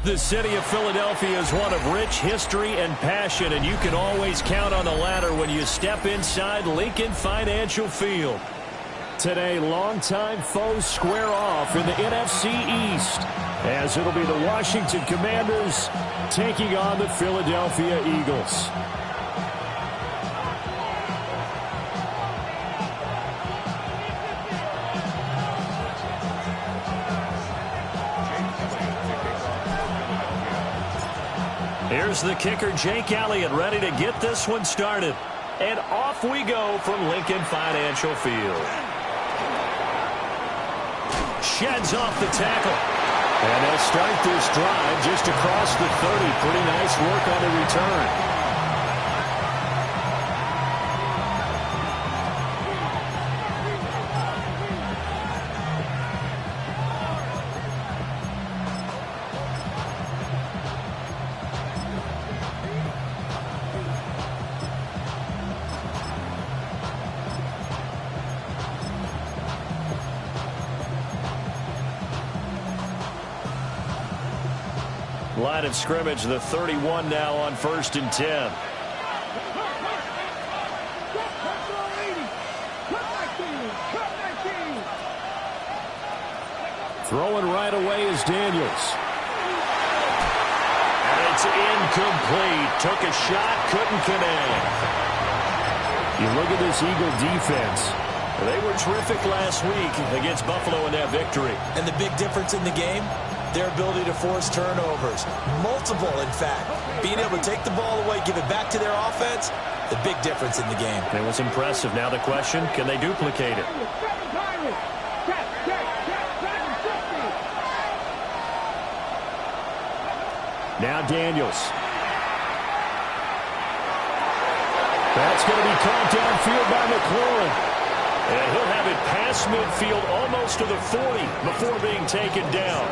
The city of Philadelphia is one of rich history and passion, and you can always count on the ladder when you step inside Lincoln Financial Field. Today, longtime foes square off in the NFC East, as it'll be the Washington Commanders taking on the Philadelphia Eagles. Here's the kicker, Jake Elliott, ready to get this one started. And off we go from Lincoln Financial Field. Sheds off the tackle. And they'll start this drive just across the 30. Pretty nice work on the return. Line of scrimmage, the 31 now on 1st and 10. Throwing right away is Daniels. And it's incomplete. Took a shot, couldn't connect. You look at this Eagle defense. They were terrific last week against Buffalo in that victory. And the big difference in the game? Their ability to force turnovers. Multiple, in fact. Being able to take the ball away, give it back to their offense, the big difference in the game. It was impressive. Now the question, can they duplicate it? Now Daniels. That's going to be caught downfield by McLaurin. And he'll have it past midfield almost to the 40 before being taken down.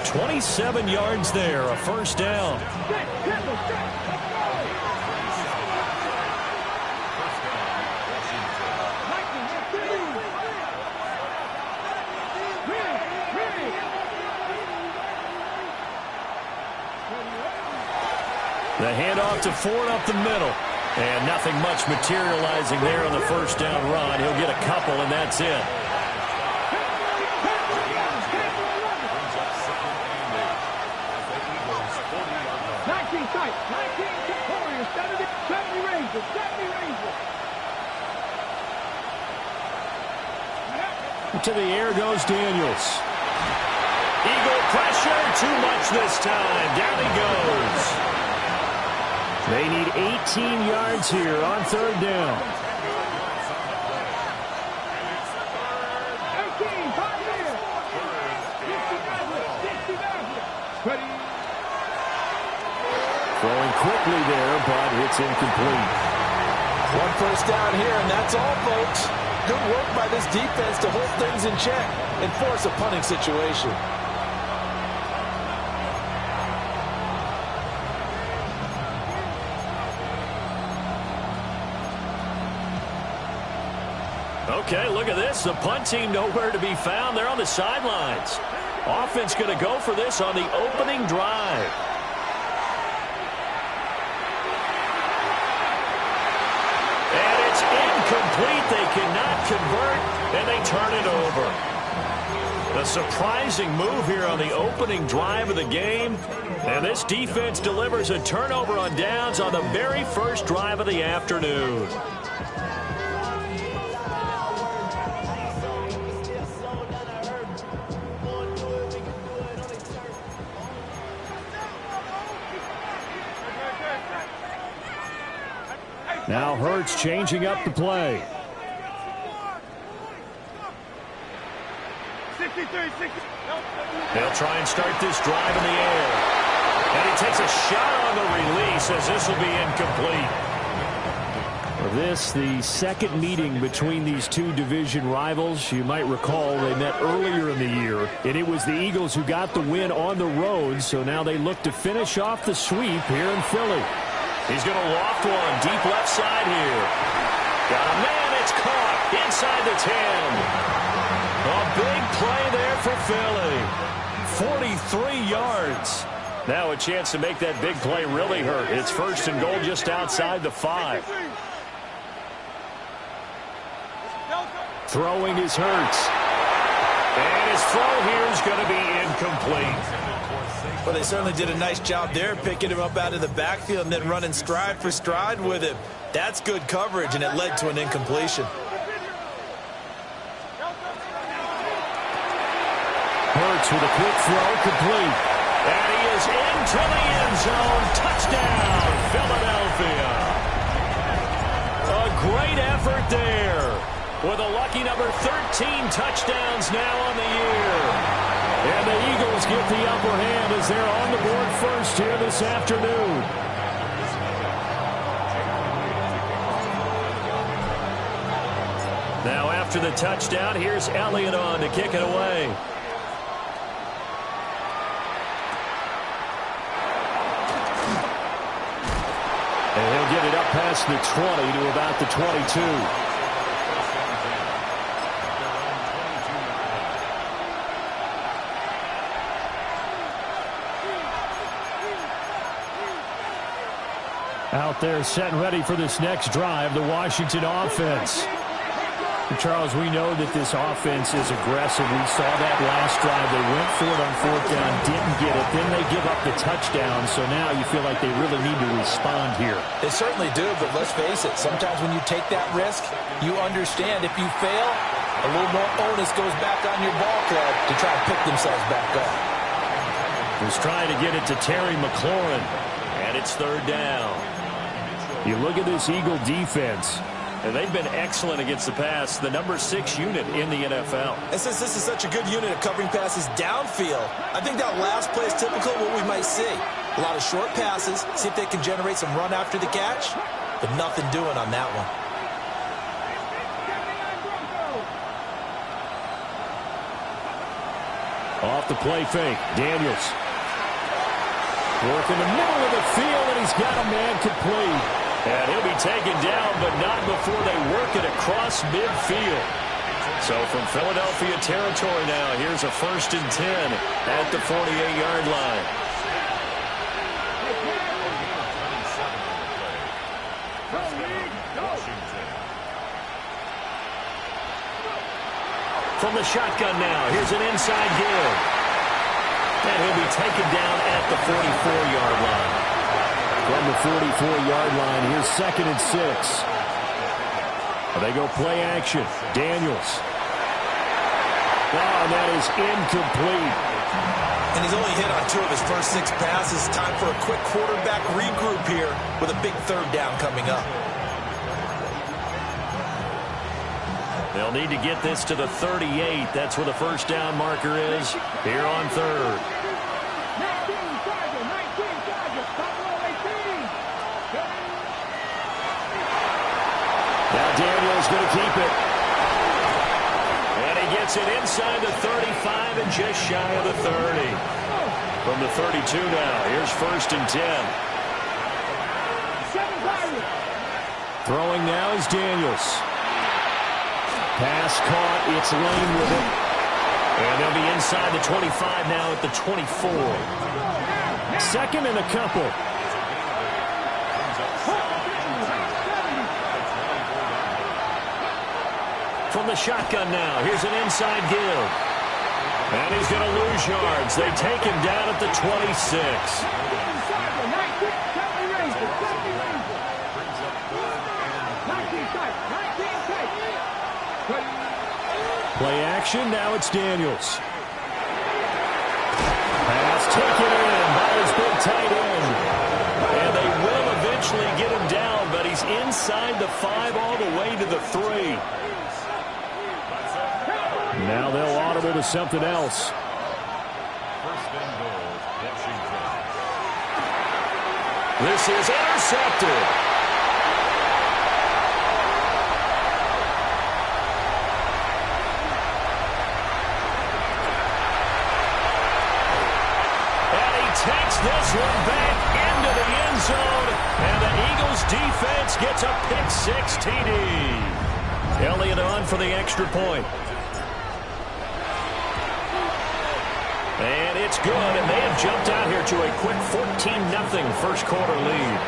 27 yards there, a first down. The handoff to Ford up the middle. And nothing much materializing there on the first down run. He'll get a couple, and that's it. To the air goes Daniels. Eagle pressure, too much this time. Down he goes. They need 18 yards here on 3rd down. Throwing quickly there, but it's incomplete. One first down here, and that's all, folks. Good work by this defense to hold things in check and force a punting situation. Okay, look at this. The punt team nowhere to be found. They're on the sidelines. Offense going to go for this on the opening drive. And it's incomplete. They cannot convert, and they turn it over. A surprising move here on the opening drive of the game. And this defense delivers a turnover on downs on the very first drive of the afternoon. Now Hurts changing up the play. 63. They'll try and start this drive in the air. And he takes a shot on the release as this will be incomplete. This, the second meeting between these two division rivals. You might recall they met earlier in the year, and it was the Eagles who got the win on the road, so now they look to finish off the sweep here in Philly. He's going to loft one deep left side here. Got a man, it's caught inside the 10. A big play there for Philly. 43 yards. Now a chance to make that big play really hurt. It's 1st and goal just outside the 5. Throwing is Hurts. And his throw here is going to be incomplete. Well, they certainly did a nice job there, picking him up out of the backfield and then running stride for stride with him. That's good coverage, and it led to an incompletion. Hurts with a quick throw, complete. And he is into the end zone. Touchdown, Philadelphia. A great effort there, with a lucky number 13 touchdowns now on the year. And the Eagles get the upper hand as they're on the board first here this afternoon. Now after the touchdown, here's Elliott on to kick it away. And he'll get it up past the 20 to about the 22. Out there set and ready for this next drive, the Washington offense. And Charles, we know that this offense is aggressive. We saw that last drive. They went for it on fourth down, didn't get it. Then they give up the touchdown. So now you feel like they really need to respond here. They certainly do, but let's face it. Sometimes when you take that risk, you understand if you fail, a little more onus goes back on your ball club to try to pick themselves back up. Was trying to get it to Terry McLaurin, and it's third down. You look at this Eagle defense, and they've been excellent against the pass, the number 6 unit in the NFL. And since this is such a good unit of covering passes downfield, I think that last play is typical of what we might see. A lot of short passes, see if they can generate some run after the catch, but nothing doing on that one. Off the play fake, Daniels. Work in the middle of the field, and he's got a man complete. And he'll be taken down, but not before they work it across midfield. So from Philadelphia territory now, here's a 1st and 10 at the 48-yard line. From the shotgun now, here's an inside give. And he'll be taken down at the 44-yard line. From the 44-yard line, here's 2nd and 6. They go play action. Daniels. Oh, that is incomplete. And he's only hit on 2 of his first 6 passes. Time for a quick quarterback regroup here with a big third down coming up. They'll need to get this to the 38. That's where the first down marker is here on third. Now Daniels going to keep it. And he gets it inside the 35 and just shy of the 30. From the 32 now, here's 1st and 10. Throwing now is Daniels. Pass caught, it's Lane with it. And they'll be inside the 25 now at the 24. 2nd and a couple. From the shotgun now, here's an inside give. And he's going to lose yards. They take him down at the 26. Play action, now it's Daniels. Pass taken in by his big tight end. And they will eventually get him down, but he's inside the 5 all the way to the 3. Now they'll audible to something else. This is intercepted. Takes this one back into the end zone, and the Eagles defense gets a pick-6 TD. Elliott on for the extra point. And it's good, and they have jumped out here to a quick 14-0 first quarter lead.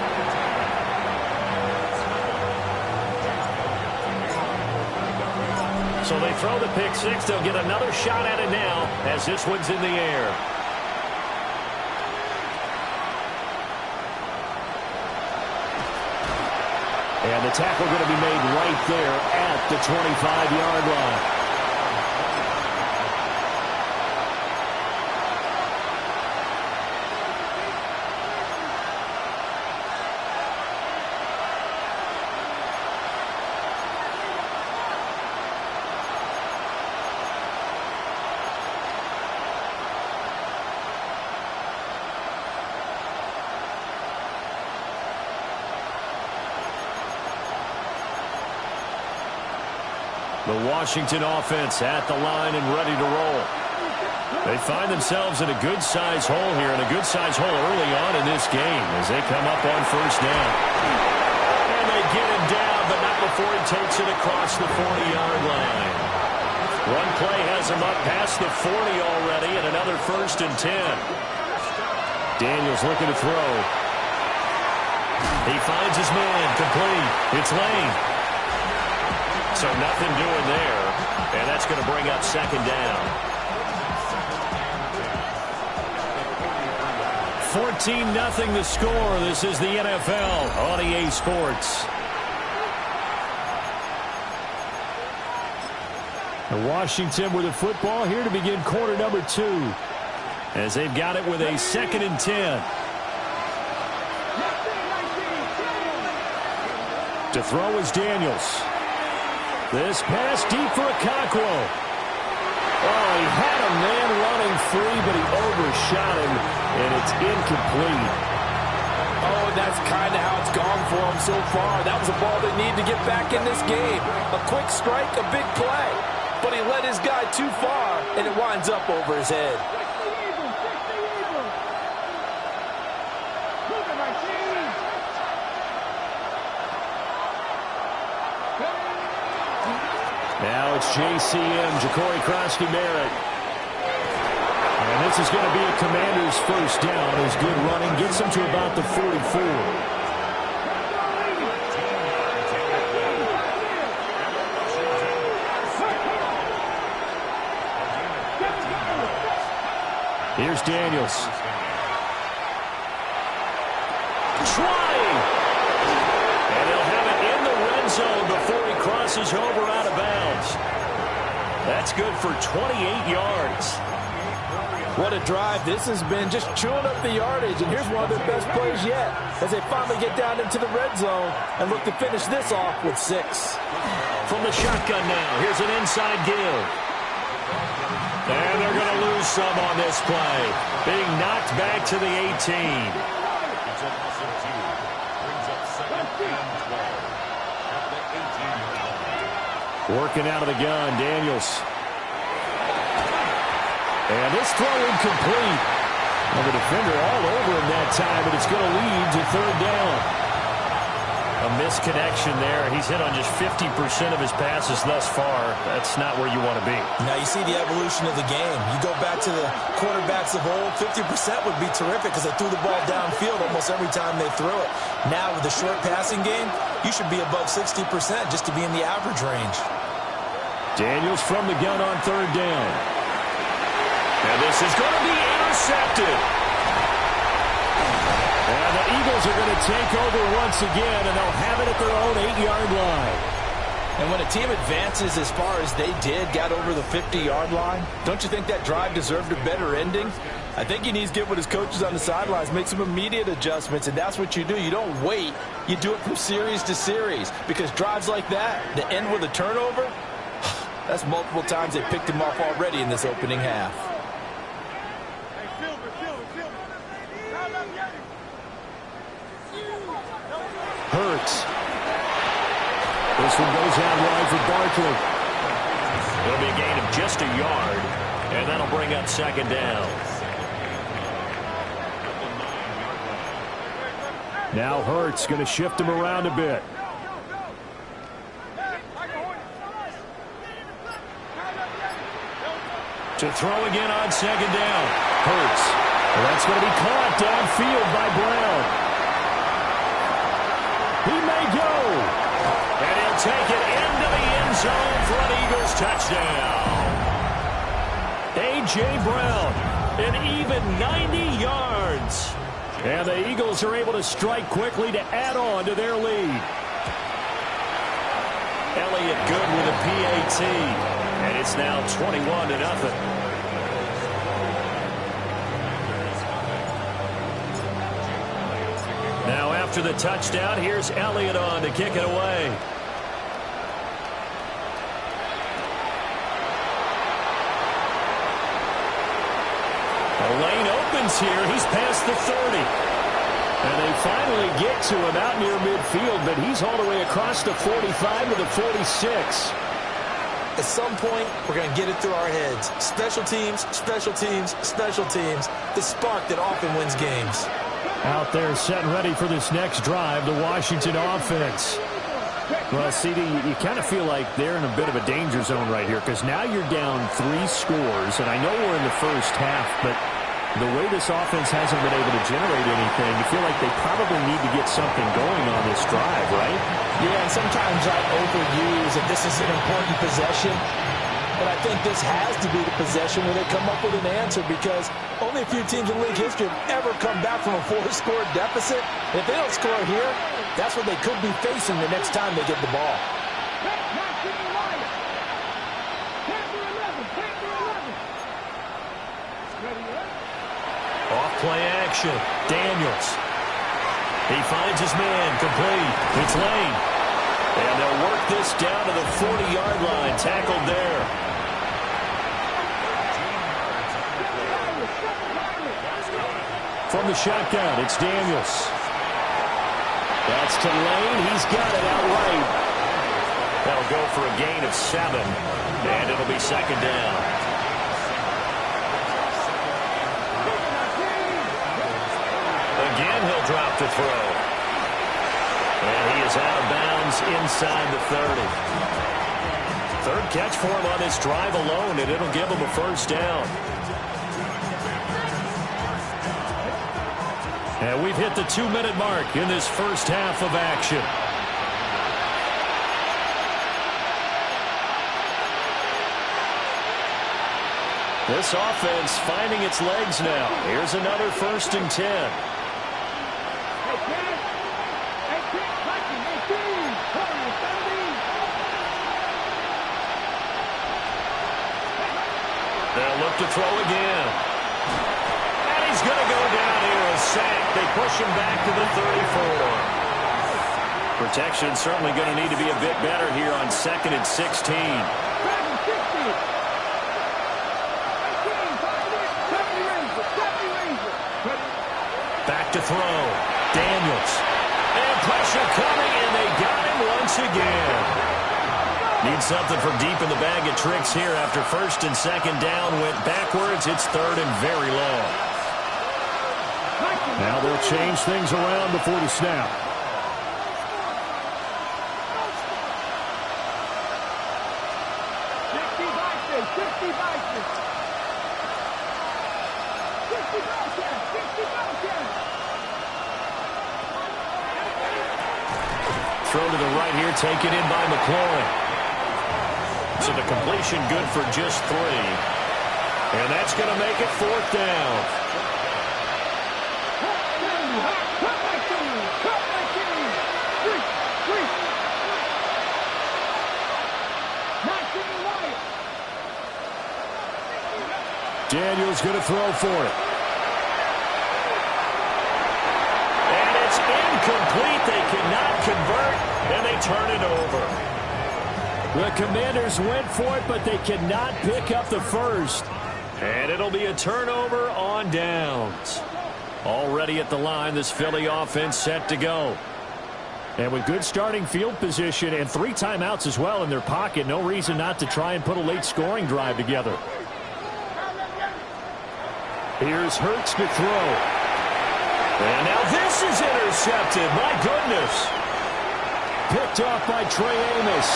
So they throw the pick six. They'll get another shot at it now as this one's in the air. And the tackle going to be made right there at the 25-yard line. The Washington offense at the line and ready to roll. They find themselves in a good-sized hole here, and a good-sized hole early on in this game as they come up on first down. And they get him down, but not before he takes it across the 40-yard line. One play has him up past the 40 already, and another 1st and 10. Daniels looking to throw. He finds his man, complete. It's Lane. So nothing doing there, and that's going to bring up 2nd down. 14-0 the score. This is the NFL on EA Sports. The Washington with the football here to begin quarter number 2, as they've got it with a 2nd and 10. To throw is Daniels. This pass deep for Okonkwo. Oh, he had a man running free, but he overshot him, and it's incomplete. Oh, and that's kind of how it's gone for him so far. That was a ball they need to get back in this game. A quick strike, a big play. But he led his guy too far, and it winds up over his head. Now it's JCM, Ja'Cory Crosby-Merritt. And this is going to be a Commander's first down as good running gets him to about the 44. Here's Daniels. Trying. And he'll have it in the red zone before he crosses over out of bounds. That's good for 28 yards. What a drive this has been, just chewing up the yardage. And here's one of their best plays yet as they finally get down into the red zone and look to finish this off with 6. From the shotgun now, here's an inside give. And they're going to lose some on this play. Being knocked back to the 18. Working out of the gun, Daniels. And this throw incomplete. And the defender all over him that time, but it's going to lead to 3rd down. A misconnection there. He's hit on just 50% of his passes thus far. That's not where you want to be. Now you see the evolution of the game. You go back to the quarterbacks of old, 50% would be terrific because they threw the ball downfield almost every time they threw it. Now with the short passing game, you should be above 60% just to be in the average range. Daniels from the gun on 3rd down. And this is going to be intercepted. And the Eagles are going to take over once again, and they'll have it at their own 8-yard line. And when a team advances as far as they did, got over the 50-yard line, don't you think that drive deserved a better ending? I think he needs to get with his coaches on the sidelines, make some immediate adjustments, and that's what you do. You don't wait. You do it from series to series, because drives like that, that end with a turnover, that's multiple times they picked him off already in this opening half. Hurts. This one goes out wide for Barkley. It'll be a gain of just a yard, and that'll bring up 2nd down. Now Hurts going to shift him around a bit. To throw again on 2nd down. Hurts. Well, that's going to be caught downfield by Brown. He may go. And he'll take it into the end zone for an Eagles touchdown. A.J. Brown, an even 90 yards. And the Eagles are able to strike quickly to add on to their lead. Elliott good with a PAT. And it's now 21-0. Now after the touchdown, here's Elliott on to kick it away. The lane opens here. He's past the 30. And they finally get to him out near midfield, but he's all the way across the 45 to the 46. At some point, we're going to get it through our heads. Special teams, special teams, special teams. The spark that often wins games. Out there setting ready for this next drive, the Washington offense. Well, CD, you kind of feel like they're in a bit of a danger zone right here because now you're down 3 scores, and I know we're in the first half, but the way this offense hasn't been able to generate anything, you feel like they probably need to get something going on this drive, right? Yeah, and sometimes I overuse that this is an important possession, but I think this has to be the possession where they come up with an answer because only a few teams in league history have ever come back from a 4-score deficit. If they don't score here, that's what they could be facing the next time they get the ball. Off-play action. Daniels. He finds his man complete. It's Lane. And they'll work this down to the 40-yard line. Tackled there. From the shotgun, it's Daniels. That's to Lane. He's got it outright. That'll go for a gain of 7. And it'll be second down. Again, he'll drop the throw. And he is out of bounds inside the 30. Third catch for him on this drive alone, and it'll give him a first down. And we've hit the 2-minute mark in this first half of action. This offense finding its legs now. Here's another 1st and 10. They'll look to throw again. And he's going to go down here, a sack. They push him back to the 34. Protection certainly going to need to be a bit better here on 2nd and 16. Back to throw. Daniels. And pressure coming, and they got him once again. Need something from deep in the bag of tricks here after 1st and 2nd down. Went backwards. It's 3rd and very long. Now they'll change things around before the snap. Throw to the right here, taken in by McLaurin. So the completion good for just 3. And that's going to make it 4th down. Daniels going to throw for it. And it's incomplete. They cannot convert, and they turn it over. The Commanders went for it, but they cannot pick up the first. And it'll be a turnover on downs. Already at the line, this Philly offense set to go. And with good starting field position and 3 timeouts as well in their pocket, no reason not to try and put a late scoring drive together. Here's Hurts to throw. And now this is intercepted. My goodness. Picked off by Trey Amos.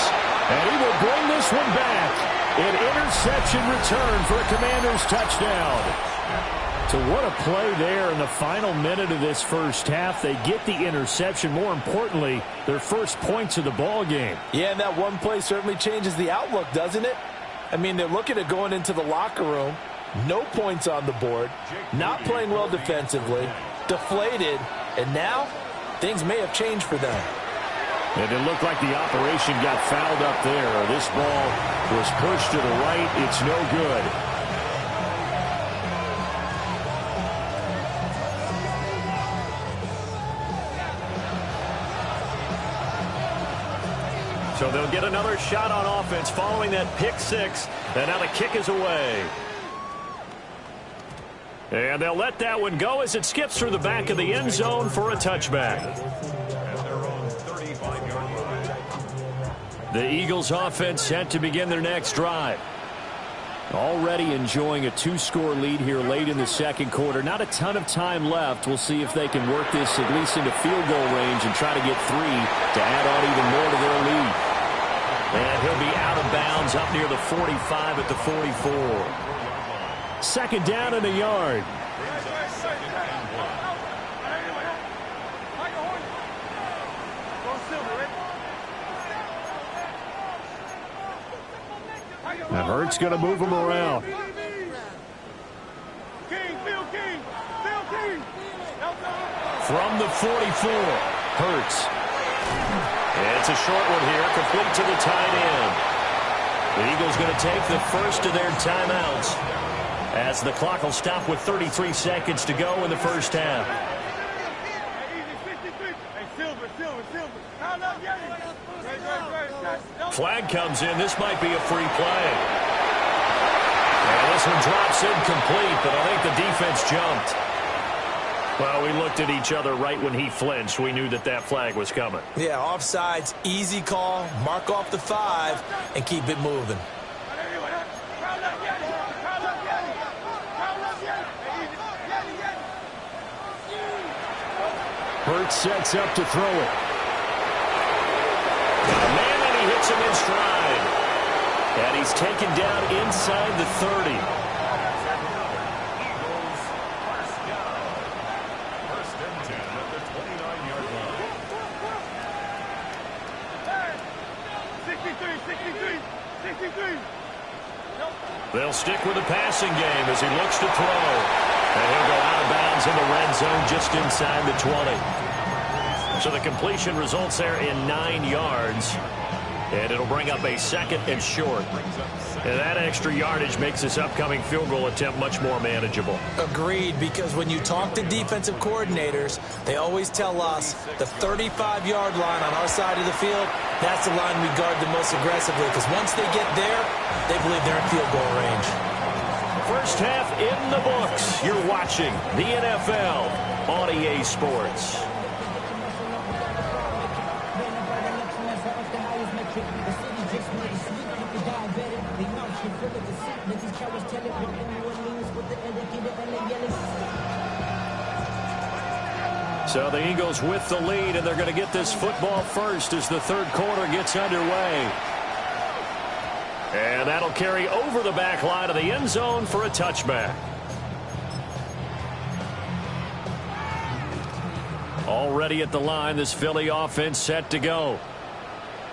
And he will bring this one back. An interception return for a Commanders touchdown. So what a play there in the final minute of this first half. They get the interception. More importantly, their first points of the ball game. Yeah, and that one play certainly changes the outlook, doesn't it? I mean, they're looking at going into the locker room, no points on the board, not playing well defensively, deflated, and now things may have changed for them. And it looked like the operation got fouled up there. This ball was pushed to the right. It's no good. So they'll get another shot on offense following that pick six. And now the kick is away. And they'll let that one go as it skips through the back of the end zone for a touchback. The Eagles offense set to begin their next drive. Already enjoying a two-score lead here late in the second quarter. Not a ton of time left. We'll see if they can work this at least into field goal range and try to get 3 to add on even more to their lead. And he'll be out of bounds up near the 45 at the 44. Second down and a yard. Now Hurts going to move him around. From the 44, Hurts. It's a short one here, complete to the tight end. The Eagles going to take the first of their timeouts as the clock will stop with 33 seconds to go in the first half. Flag comes in. This might be a free play. And this one drops incomplete, but I think the defense jumped. Well, we looked at each other right when he flinched. We knew that that flag was coming. Yeah, offsides, easy call, mark off the 5, and keep it moving. Hurts sets up to throw it. Man, and he hits him in stride. And he's taken down inside the 30. They'll stick with the passing game as he looks to throw. And he'll go out of bounds in the red zone just inside the 20. So the completion results there in 9 yards. And it'll bring up a second and short. And that extra yardage makes this upcoming field goal attempt much more manageable. Agreed, because when you talk to defensive coordinators, they always tell us the 35-yard line on our side of the field, that's the line we guard the most aggressively, because once they get there, they believe they're in field goal range. First half in the books. You're watching the NFL on EA Sports. So the Eagles with the lead, and they're going to get this football first as the third quarter gets underway. And that'll carry over the back line of the end zone for a touchback. Already at the line, this Philly offense set to go.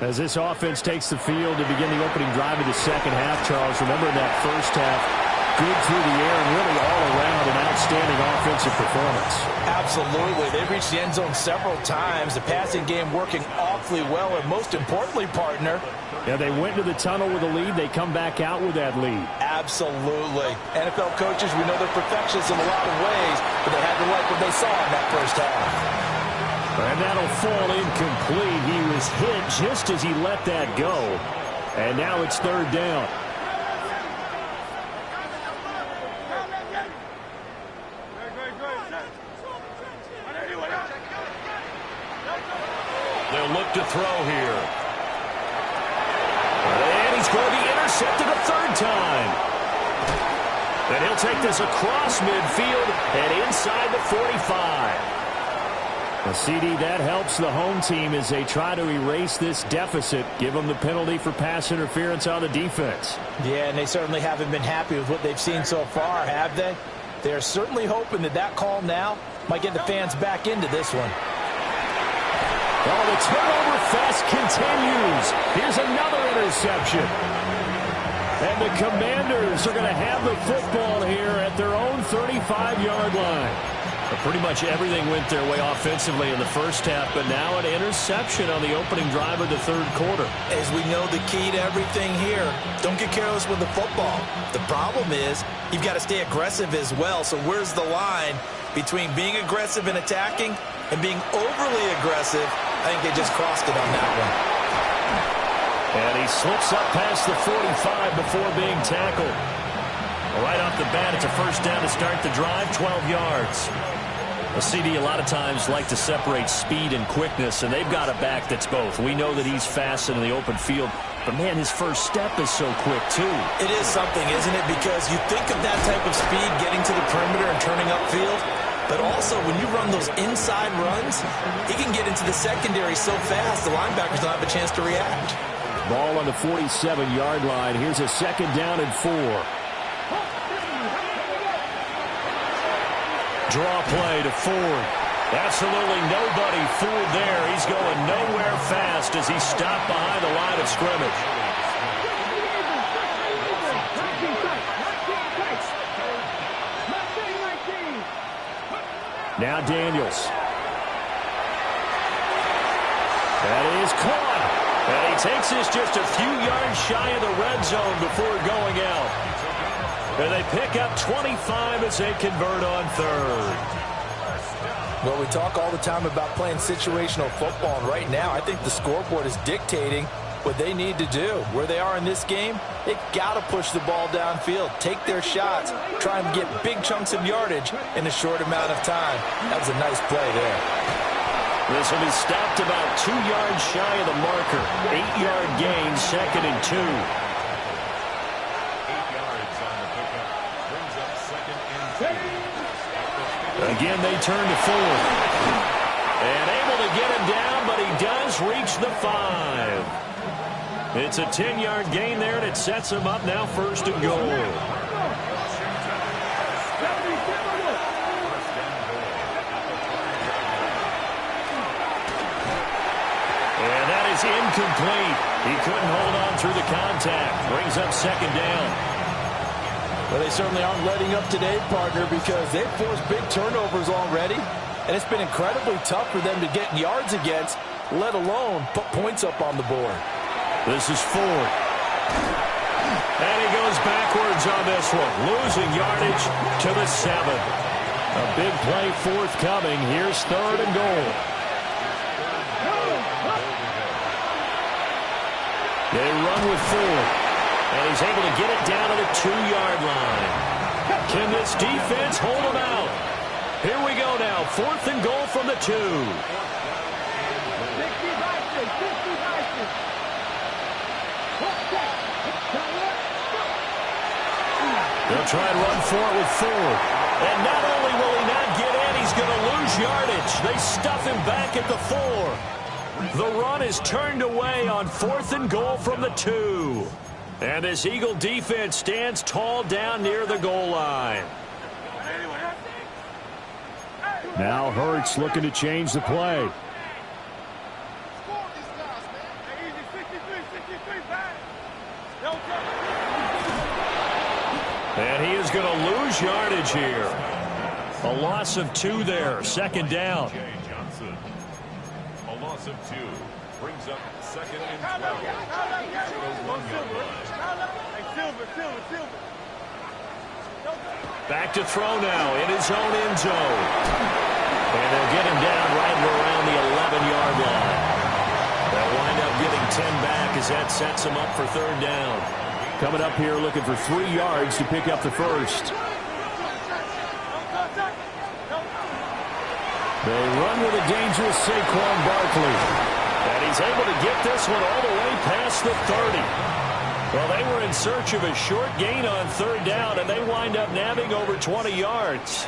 As this offense takes the field to begin the opening drive of the second half, Charles, remember that first half, good through the air and really all around an outstanding offensive performance. Absolutely. They reached the end zone several times. The passing game working awfully well, and most importantly, partner, yeah, they went to the tunnel with a lead. They come back out with that lead. Absolutely. NFL coaches, we know they're perfectionists in a lot of ways, but they had to like what they saw in that first half. And that'll fall incomplete. He was hit just as he let that go. And now it's third down. They'll look to throw here. And he's going to be intercepted a third time. And he'll take this across midfield and inside the 45. A CD, that helps the home team as they try to erase this deficit, give them the penalty for pass interference on the defense. Yeah, and they certainly haven't been happy with what they've seen so far, have they? They're certainly hoping that that call now might get the fans back into this one. Oh, the turnover fest continues. Here's another interception. And the Commanders are going to have the football here at their own 35-yard line. But pretty much everything went their way offensively in the first half, but now an interception on the opening drive of the third quarter. As we know, the key to everything here, don't get careless with the football. The problem is you've got to stay aggressive as well. So where's the line between being aggressive and attacking and being overly aggressive? I think they just crossed it on that one. And he slips up past the 45 before being tackled. Right off the bat, it's a first down to start the drive, 12 yards. A CD a lot of times like to separate speed and quickness, and they've got a back that's both. We know that he's fast in the open field, but, man, his first step is so quick, too. It is something, isn't it? Because you think of that type of speed getting to the perimeter and turning upfield, but also when you run those inside runs, he can get into the secondary so fast the linebackers don't have a chance to react. Ball on the 47-yard line. Here's a second down and 4. Draw play to Ford. Absolutely nobody fooled there. He's going nowhere fast as he stopped behind the line of scrimmage. Now Daniels. That is caught. And he takes this just a few yards shy of the red zone before going out. And they pick up 25 as they convert on third. Well, we talk all the time about playing situational football, and right now I think the scoreboard is dictating what they need to do. Where they are in this game, they've got to push the ball downfield, take their shots, try and get big chunks of yardage in a short amount of time. That was a nice play there. This will be stopped about 2 yards shy of the marker. 8-yard gain, 2nd and 2. Again, they turn to Ford. And able to get him down, but he does reach the 5. It's a 10-yard gain there, and it sets him up now 1st and goal. And that is incomplete. He couldn't hold on through the contact. Brings up 2nd down. Well, they certainly aren't letting up today, partner, because they've forced big turnovers already, and it's been incredibly tough for them to get yards against, let alone put points up on the board. This is Ford. And he goes backwards on this one, losing yardage to the 7. A big play forthcoming. Here's 3rd and goal. They run with Ford. And he's able to get it down to the 2-yard line. Can this defense hold him out? Here we go now. 4th and goal from the 2. They'll try and run for it with Ford. And not only will he not get in, he's going to lose yardage. They stuff him back at the 4. The run is turned away on 4th and goal from the 2. And this Eagle defense stands tall down near the goal line. Now Hurts looking to change the play. And he is going to lose yardage here. A loss of 2 there. 2nd down. A loss of 2 brings up 2nd and 12. Back to throw now in his own end zone. And they'll get him down right around the 11-yard line. They'll wind up getting 10 back as that sets him up for 3rd down. Coming up here looking for 3 yards to pick up the 1st. They run with a dangerous Saquon Barkley. And he's able to get this one all the way past the 30. Well, they were in search of a short gain on 3rd down, and they wind up nabbing over 20 yards.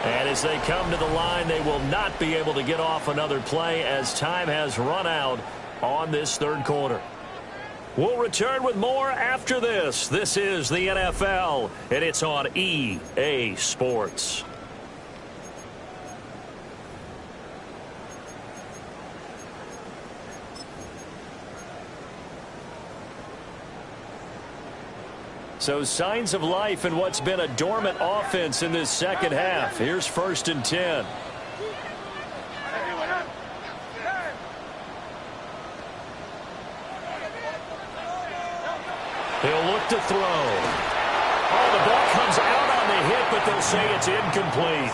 And as they come to the line, they will not be able to get off another play as time has run out on this 3rd quarter. We'll return with more after this. This is the NFL, and it's on EA Sports. So signs of life in what's been a dormant offense in this second half. Here's 1st and 10. He'll look to throw. Oh, the ball comes out on the hit, but they'll say it's incomplete.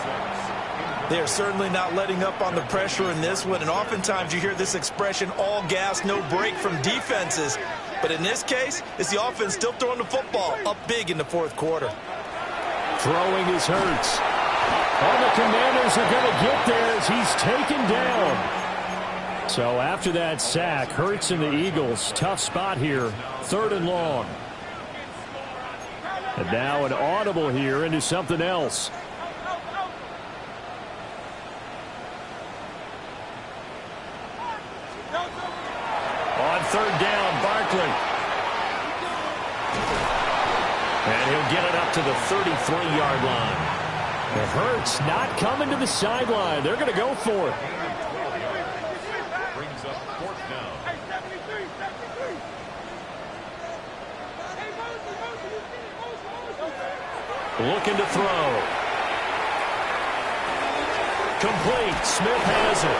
They're certainly not letting up on the pressure in this one, and oftentimes you hear this expression, all gas, no break from defenses. But in this case, it's the offense still throwing the football up big in the 4th quarter. Throwing is Hurts. All the Commanders are going to get there as he's taken down. So after that sack, Hurts and the Eagles, tough spot here, 3rd and long. And now an audible here into something else. On 3rd down, Barkley. And he'll get it up to the 33-yard line. And Hurts not coming to the sideline. They're going to go for it. Brings up 4th down. Looking to throw. Complete. Smith has it.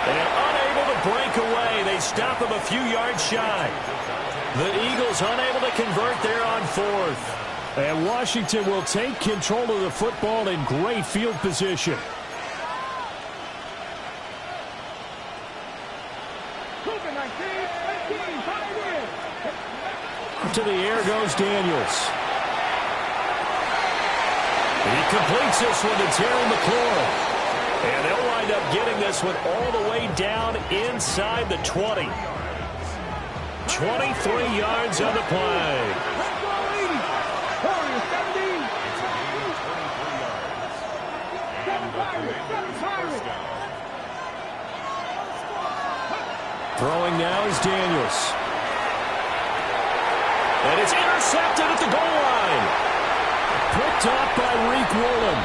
And unable to break away. They stop him a few yards shy. The Eagles unable to convert there on 4th. And Washington will take control of the football in great field position. To the air goes Daniels. He completes this one to Terry McLaurin. And they'll wind up getting this one all the way down inside the 20. 23 yards on the play. Throwing now is Daniels. And it's intercepted at the goal line. Picked off by Reek Woolen.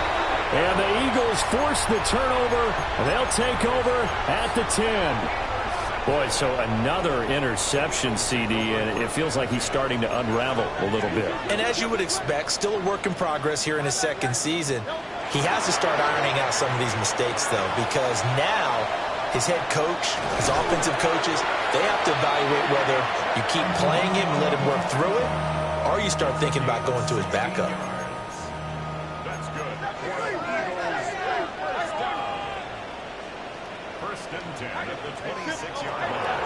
And the Eagles force the turnover. They'll take over at the 10. Boy, so another interception, CD, and it feels like he's starting to unravel a little bit. And as you would expect, still a work in progress here in his 2nd season. He has to start ironing out some of these mistakes, though, because now his head coach, his offensive coaches, they have to evaluate whether you keep playing him and let him work through it, or you start thinking about going to his backup. That's good. 1st and 10 at the 26-yard line.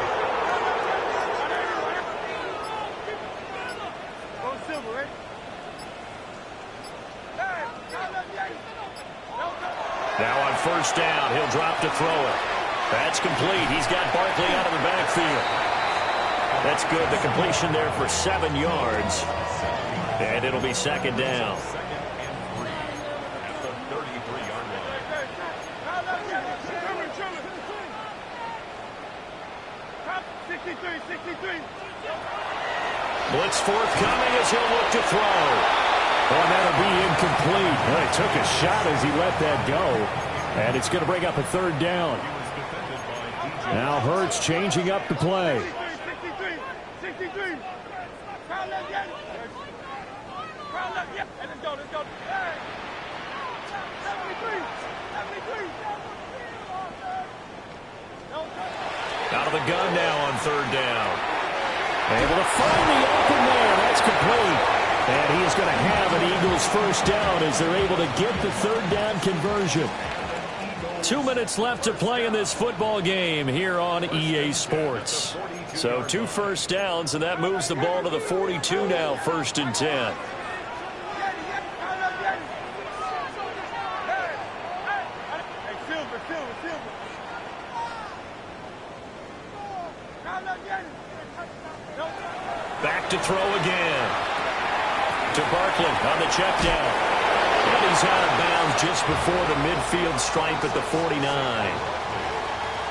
Now on 1st down, he'll drop to throw it. That's complete. He's got Barkley out of the backfield. That's good. The completion there for 7 yards. And it'll be 2nd down. 2nd and 3 at the 33-yard line. Blitz forthcoming as he'll look to throw. Oh, that'll be incomplete. Well, he took a shot as he let that go. And it's going to bring up a 3rd down. Now Hurts changing up the play. Out of the gun now on 3rd down. Able to find the open man. That's complete. And he is going to have an Eagles 1st down as they're able to get the 3rd down conversion. 2 minutes left to play in this football game here on EA Sports. So 2 1st downs, and that moves the ball to the 42 now, 1st and 10. Back to throw again. To Barkley on the check down. And he's out of bounds just before the midfield stripe at the 49.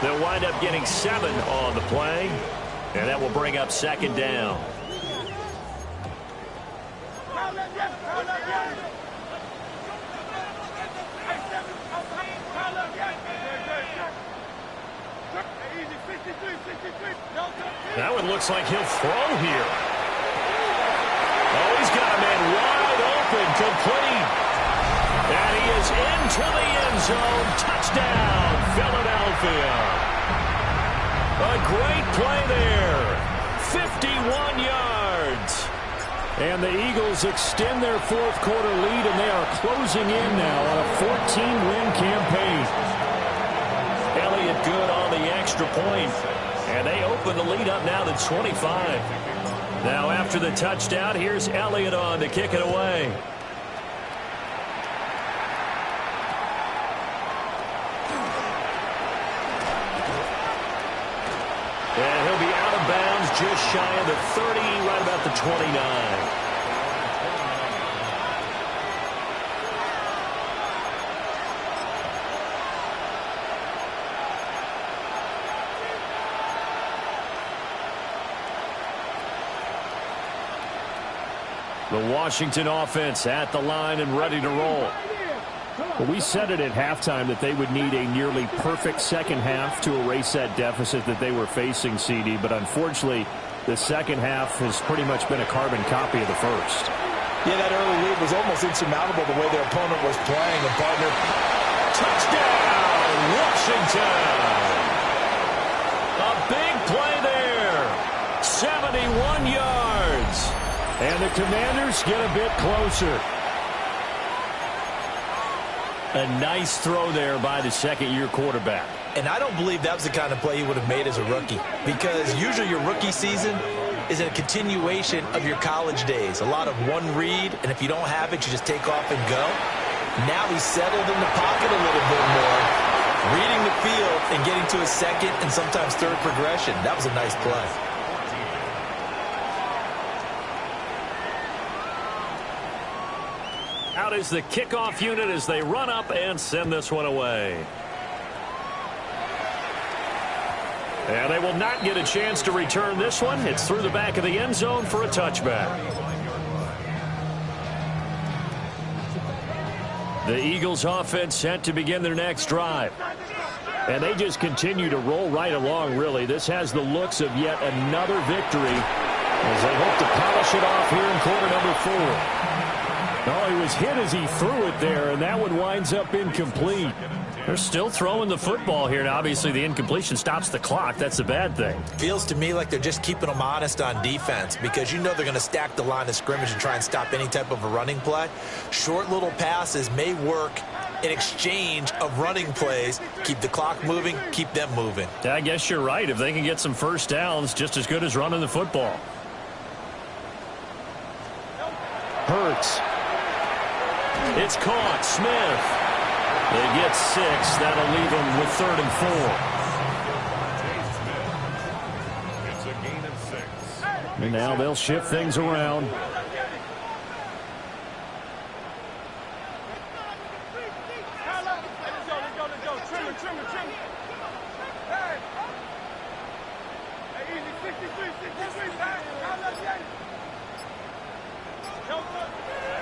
They'll wind up getting 7 on the play. And that will bring up second down. That one looks like he'll throw here. Oh, he's got a man wide open, complete. And he is into the end zone. Touchdown, Philadelphia. A great play there. 51 yards. And the Eagles extend their fourth quarter lead, and they are closing in now on a 14-win campaign. Elliott good on the extra point. And they open the lead up now to 25. Now after the touchdown, here's Elliott on to kick it away. And he'll be out of bounds just shy of the 30, right about the 29. The Washington offense at the line and ready to roll. Well, we said it at halftime that they would need a nearly perfect second half to erase that deficit that they were facing, CD. But unfortunately, the second half has pretty much been a carbon copy of the first. Yeah, that early lead was almost insurmountable the way their opponent was playing. And partner, touchdown, Washington! A big play there. 71 yards. And the Commanders get a bit closer. A nice throw there by the second-year quarterback. And I don't believe that was the kind of play he would have made as a rookie, because usually your rookie season is a continuation of your college days. A lot of one read, and if you don't have it, you just take off and go. Now he's settled in the pocket a little bit more, reading the field and getting to a second and sometimes third progression. That was a nice play. Out is the kickoff unit as they run up and send this one away. And they will not get a chance to return this one. It's through the back of the end zone for a touchback. The Eagles offense set to begin their next drive. And they just continue to roll right along, really. This has the looks of yet another victory as they hope to polish it off here in quarter number 4. Oh, he was hit as he threw it there, and that one winds up incomplete. They're still throwing the football here, and obviously the incompletion stops the clock. That's the bad thing. Feels to me like they're just keeping them honest on defense, because you know they're going to stack the line of scrimmage and try and stop any type of a running play. Short little passes may work in exchange of running plays. Keep the clock moving, keep them moving. I guess you're right. If they can get some first downs, just as good as running the football. Hurts. It's caught. Smith. They get 6. That'll leave them with 3rd and 4. It's a gain of 6. And now they'll shift things around.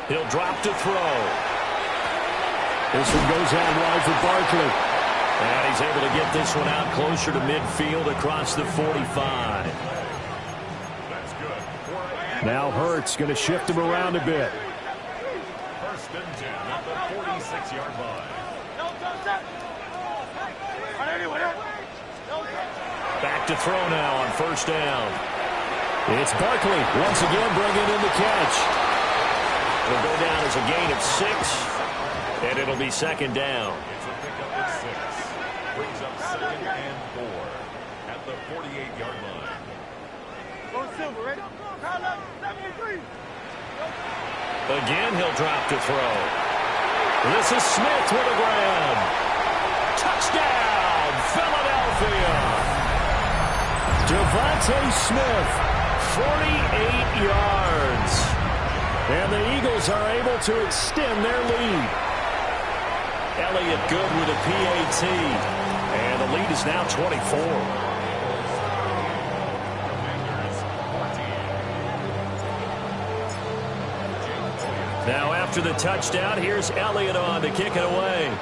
He'll drop to throw. This one goes out wide for Barkley. And he's able to get this one out closer to midfield across the 45. That's good. Now Hurts going to shift him around a bit. First and 10 at the 46-yard line. Back to throw now on first down. It's Barkley once again bringing in the catch. It'll go down as a gain of 6, and it'll be second down. It's a pickup of 6. Brings up 2nd and 4 at the 48-yard line. Again, he'll drop to throw. This is Smith with a grab. Touchdown, Philadelphia. Devontae Smith, 48 yards. And the Eagles are able to extend their lead. Elliott good with a PAT. And the lead is now 24. Now after the touchdown, here's Elliott on to kick it away.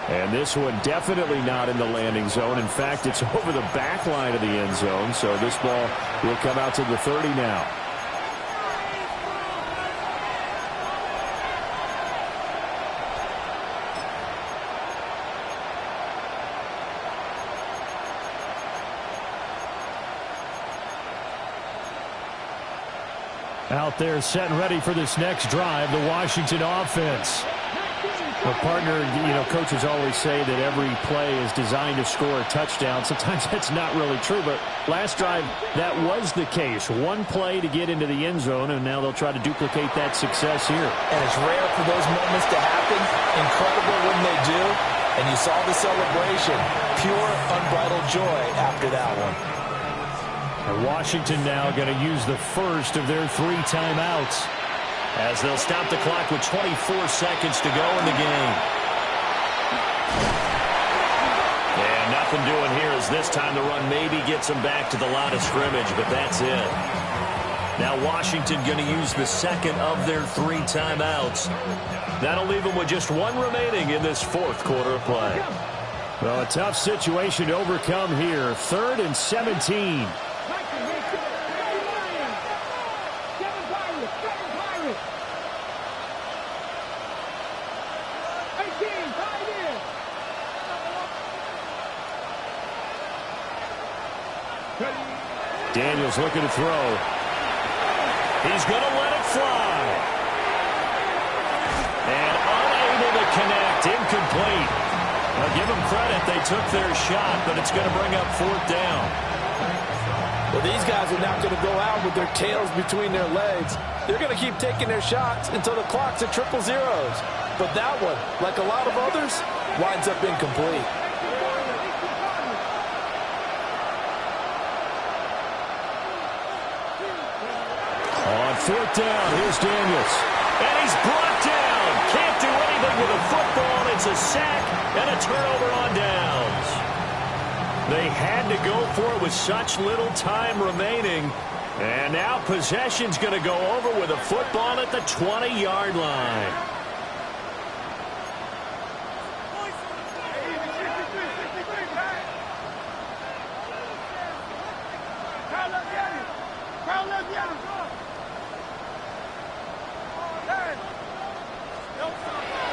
And this one definitely not in the landing zone. In fact, it's over the back line of the end zone. So this ball will come out to the 30 now. Out there set and ready for this next drive, the Washington offense. Well, partner, coaches always say that every play is designed to score a touchdown. Sometimes that's not really true, but last drive, that was the case. One play to get into the end zone, and now they'll try to duplicate that success here. And it's rare for those moments to happen. Incredible when they do. And you saw the celebration. Pure, unbridled joy after that one. And Washington now going to use the first of their 3 timeouts as they'll stop the clock with 24 seconds to go in the game. And nothing doing here as this time the run maybe gets them back to the line of scrimmage, but that's it. Now Washington going to use the second of their 3 timeouts. That'll leave them with just 1 remaining in this 4th quarter of play. Well, a tough situation to overcome here. 3rd and 17. Daniels looking to throw. He's going to let it fly. And unable to connect. Incomplete. Now give them credit. They took their shot, but it's going to bring up 4th down. Well, these guys are not going to go out with their tails between their legs. They're going to keep taking their shots until the clock's at 000. But that one, like a lot of others, winds up incomplete. On 4th down, here's Daniels. And he's brought down. Can't do anything with a football. It's a sack and a turnover on downs. They had to go for it with such little time remaining. And now possession's going to go over with a football at the 20-yard line.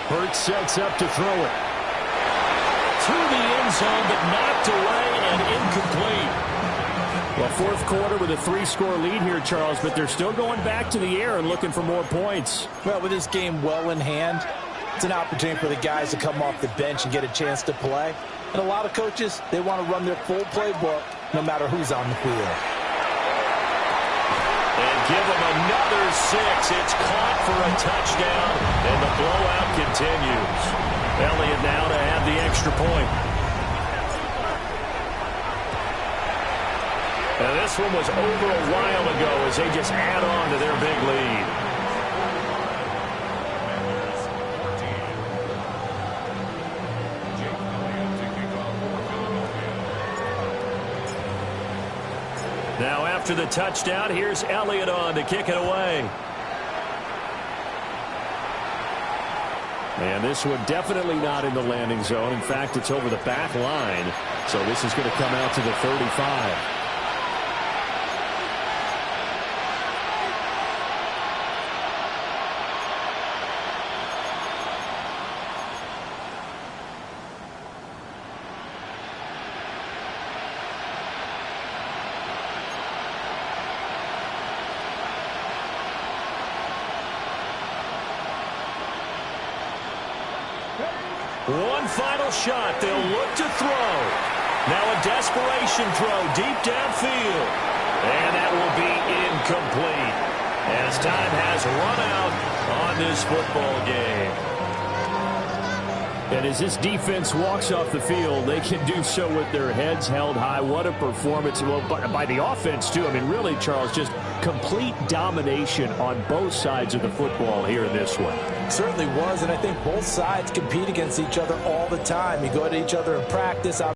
Hurts sets up to throw it. To the end zone, but knocked away and incomplete. Well, 4th quarter with a 3-score lead here, Charles, but they're still going back to the air and looking for more points. Well, with this game well in hand, it's an opportunity for the guys to come off the bench and get a chance to play. And a lot of coaches, they want to run their full playbook no matter who's on the field. And give them another 6. It's caught for a touchdown, and the blowout continues. Elliott now to have the extra point. And this one was over a while ago as they just add on to their big lead. Now after the touchdown, here's Elliott on to kick it away. And this one definitely not in the landing zone. In fact, it's over the back line. So this is going to come out to the 35. One final shot. They'll look to throw. Now a desperation throw deep downfield. And that will be incomplete as time has run out on this football game. And as this defense walks off the field, they can do so with their heads held high. What a performance. Well, by the offense, too. I mean, really, Charles, just complete domination on both sides of the football here in this one. Certainly was, and I think both sides compete against each other all the time. You go at each other in practice.